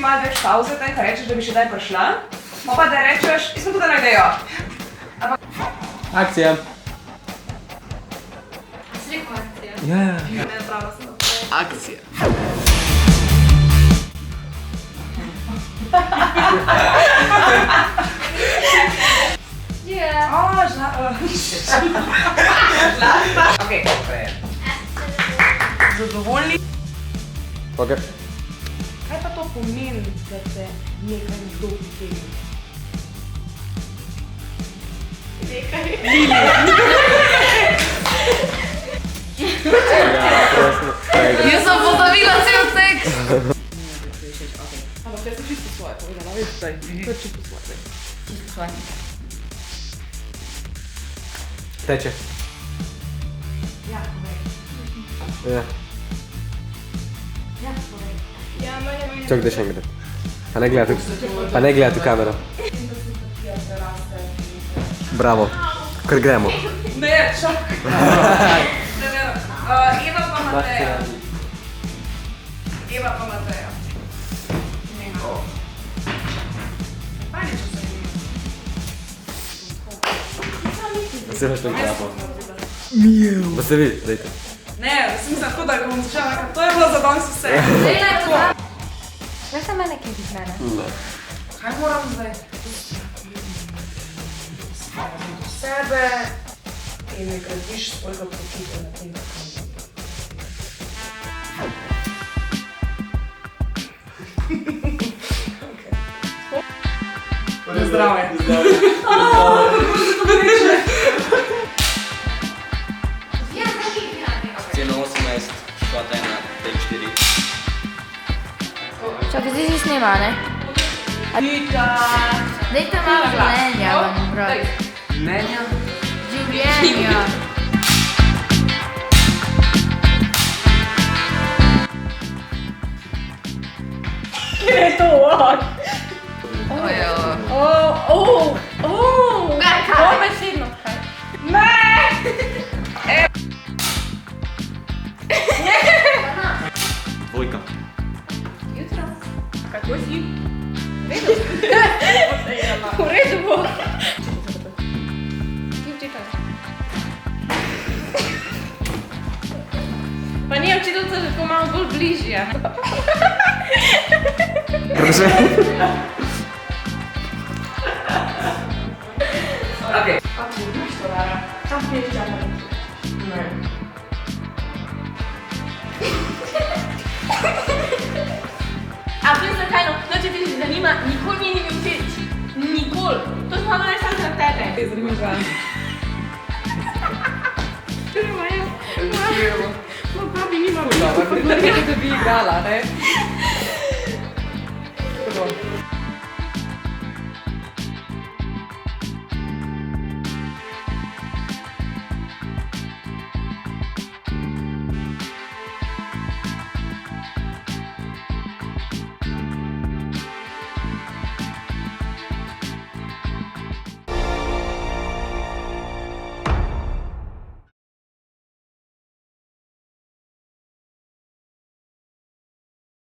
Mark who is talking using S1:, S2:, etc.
S1: malo več pauze, kaj rečeš, da bi še daj prišla. Pa da rečeš, jaz sem tudi najdejo.
S2: Akcija.
S3: Sliko akcija.
S2: Ja.
S3: Ne, prava sem naprej.
S2: Akcija.
S1: Okej, zadovoljni.
S2: Ok.
S1: Kaj pa to pomeni, da te nekaj nekdo pritegne?
S3: Jaz sem pozabila cel tekst.
S1: Ampak jaz sem čisto svoje povedala, veš, zdaj. To je čisto svoje.
S3: Čisto svoje.
S2: Teče.
S1: Ja, povej.
S2: Ja.
S1: Ja, povej.
S3: Ja, meni.
S2: Čak, da še enkrat. Pa ne gledaj tu kamero. Bravo. Kar gremo.
S1: Ne, čak. Eva pa Mateja. Eva pa Mateja.
S2: Se veš to grapo. Mijev. Pa se vidi, dajte.
S1: Ne, sem se tako, da ko bom začela, to je bilo za danes vse.
S3: Veš, da mene kaj vidiš mene?
S2: Ne.
S1: Kaj moram zdaj? Sebe in ne gradiš svojega počutja na tem, kako mi. Zdravje.
S4: Cena 18, škota 1, tek 4.
S3: Čakaj, zdaj si snima, ne? Dajte malo mnenja, vam brat.
S2: Mnenja?
S3: Življenja.
S1: Kje je to?
S3: Ojo.
S1: Kaj?
S3: besedno.
S4: Dvojka.
S3: Jutro.
S1: Kako si?
S3: V redu bo. Ti včekaj. Pa nije učiteljica že tako malo bolj bližje.
S2: Prosim.
S1: Okej. A ti imaš to, Lara? Tam piješ čakaj. Ne.
S3: A veš zakaj, no, če te že zanima, nikoli mi ni bil všeč. Nikoli. To smo malo samo za tebe.
S1: Te zanimiva.
S3: Ma papi nima
S1: Dobro, da bi igrala, ne? Tako.